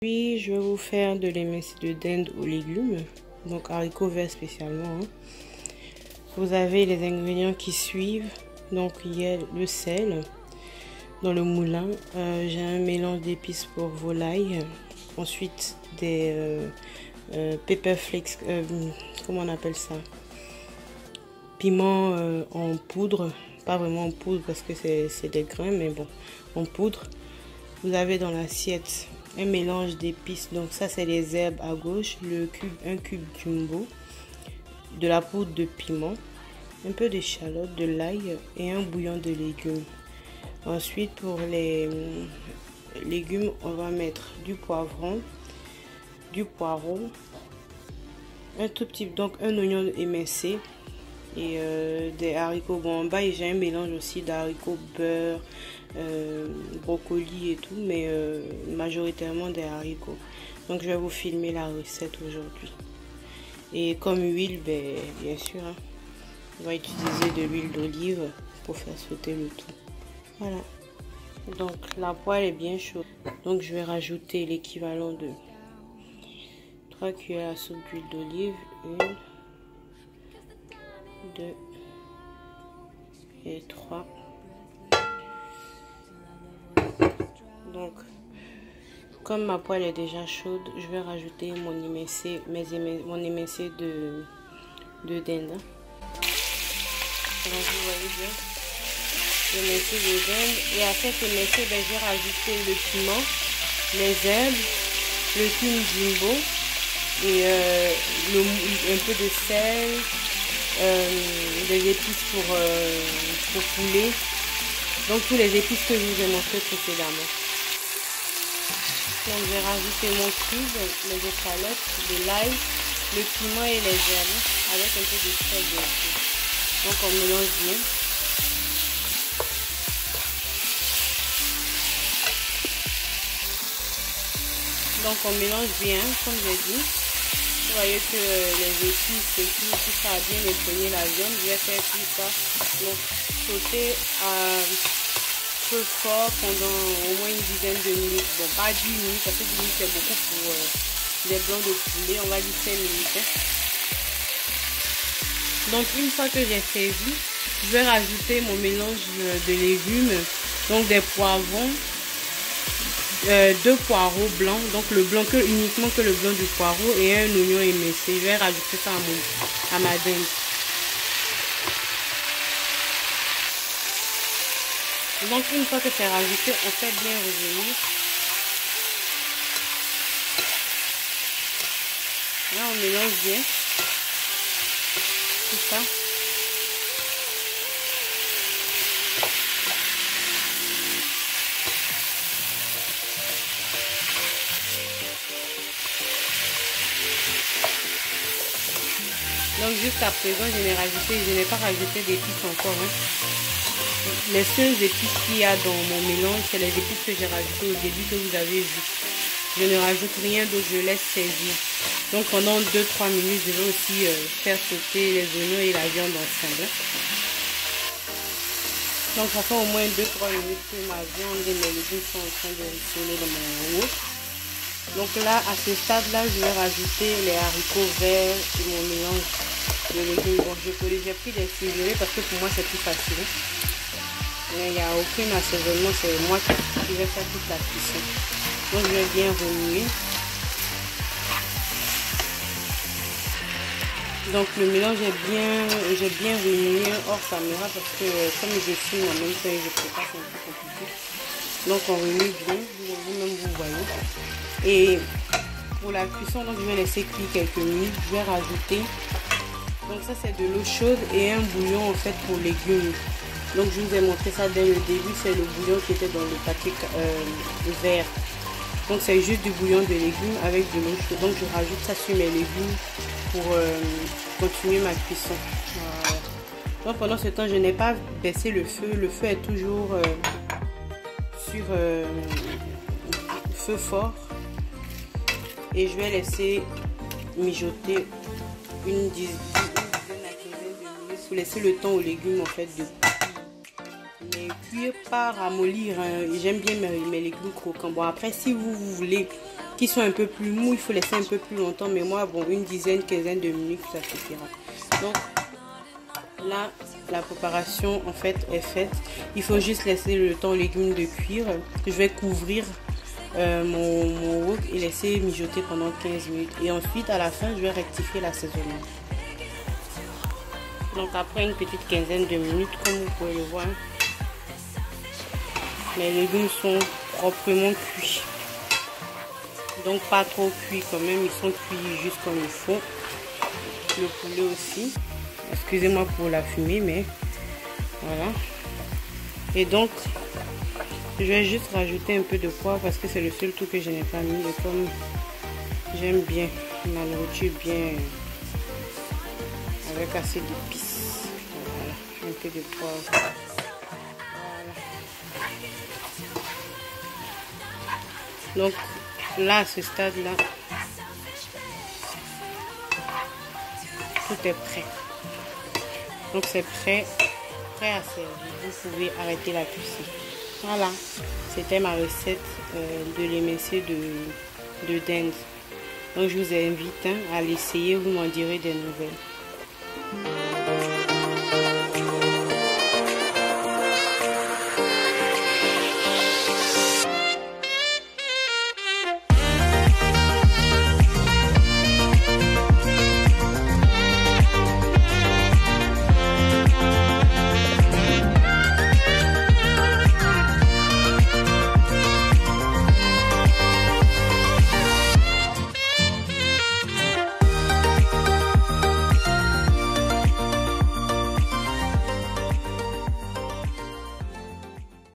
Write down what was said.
Puis je vais vous faire de l'émence de dinde aux légumes, donc haricots verts spécialement. Vous avez les ingrédients qui suivent. Donc il y a le sel dans le moulin. J'ai un mélange d'épices pour volaille. Ensuite des pepper flakes, comment on appelle ça? Piment en poudre, pas vraiment en poudre parce que c'est des grains, mais bon, en poudre. Vous avez dans l'assiette un mélange d'épices, donc ça c'est les herbes à gauche, un cube jumbo, de la poudre de piment, un peu d'échalote, de l'ail et un bouillon de légumes. Ensuite pour les légumes, on va mettre du poivron, du poireau, un tout petit, donc un oignon émincé et des haricots. Bon, en bas j'ai un mélange aussi d'haricots beurre, brocoli et tout, mais majoritairement des haricots. Donc je vais vous filmer la recette aujourd'hui. Et comme huile, ben, bien sûr, hein, on va utiliser de l'huile d'olive pour faire sauter le tout. Voilà. Donc la poêle est bien chaude. Donc je vais rajouter l'équivalent de 3 cuillères à soupe d'huile d'olive. 1, 2 et 3. Donc, comme ma poêle est déjà chaude, je vais rajouter mon émincé, mon émincé de dinde. Donc, vous voyez bien, l'émincé de dinde. Et à cet émincé, ben, je vais rajouter le piment, les herbes, le cube jumbo et un peu de sel, des épices pour poulet. Donc, tous les épices que je vous ai montrés précédemment. Donc je vais rajouter mon cube, les échalotes, de l'ail, le piment et les herbes avec un peu de sel dessus. Donc on mélange bien. Donc on mélange bien, comme j'ai dit. Vous voyez que les épices et tout ça a bien imprégné la viande. Je vais faire tout ça. Donc sauter à feu fort pendant au moins une dizaine de minutes. Bon, pas 10 minutes, parce que 10 minutes c'est beaucoup pour les blancs de poulet. On va dire 5 minutes. Donc une fois que j'ai servi, je vais rajouter mon mélange de légumes. Donc des poivrons, 2 poireaux blancs. Donc le blanc uniquement que le blanc du poireau et un oignon émincé. Je vais rajouter ça à ma dinde. Donc une fois que c'est rajouté, on fait bien revenir. Là on mélange bien tout ça. Donc jusqu'à présent je n'ai pas rajouté d'épices encore. Les seules épices qu'il y a dans mon mélange, c'est les épices que j'ai rajoutées au début que vous avez vu. Je ne rajoute rien d'autre, je laisse servir. Donc pendant 2-3 minutes, je vais aussi faire sauter les oignons et la viande ensemble. Donc ça fait au moins 2-3 minutes que ma viande et mes légumes sont en train de rissoler dans mon eau. Donc là, à ce stade-là, je vais rajouter les haricots verts et mon mélange de légumes. Bon, j'ai pris des ciselés parce que pour moi c'est plus facile. Mais il n'y a aucun assaisonnement, c'est moi qui vais faire toute la cuisson. Donc je vais bien remuer. Donc le mélange j'ai bien remué hors caméra parce que comme je filme en même temps et je prépare, c'est un peu compliqué. Donc on remue bien, vous-même vous voyez. Et pour la cuisson, donc je vais laisser cuire quelques minutes. Je vais rajouter, donc ça c'est de l'eau chaude et un bouillon en fait pour légumes. Donc je vous ai montré ça dès le début, c'est le bouillon qui était dans le papier vert. Donc c'est juste du bouillon de légumes avec de l'eau chaude. Donc je rajoute ça sur mes légumes pour continuer ma cuisson. Voilà. Donc pendant ce temps, je n'ai pas baissé le feu. Le feu est toujours sur feu fort. Et je vais laisser mijoter une dizaine à 15 minutes pour laisser le temps aux légumes en fait de mais cuire pas ramollir. J'aime bien mes légumes croquants. Bon après si vous voulez qui sont un peu plus mous, il faut laisser un peu plus longtemps. Mais moi, bon, une dizaine, quinzaine de minutes, ça suffira. Donc là, la préparation en fait est faite. Il faut juste laisser le temps aux légumes de cuire. Je vais couvrir mon wok et laisser mijoter pendant 15 minutes. Et ensuite, à la fin, je vais rectifier l'assaisonnement. Donc après une petite quinzaine de minutes, comme vous pouvez le voir, mes légumes sont proprement cuits. Donc pas trop cuits quand même, ils sont cuits juste comme il faut. Le poulet aussi. Excusez-moi pour la fumée, mais voilà. Et donc, je vais juste rajouter un peu de poivre parce que c'est le seul truc que je n'ai pas mis. Et comme j'aime bien ma nourriture bien avec assez d'épices, voilà, un peu de poivre. Voilà. Donc là, à ce stade-là, tout est prêt. Donc c'est prêt à servir. Vous pouvez arrêter la cuisson. Voilà, c'était ma recette de l'émincé de dinde. Donc je vous invite à l'essayer, vous m'en direz des nouvelles.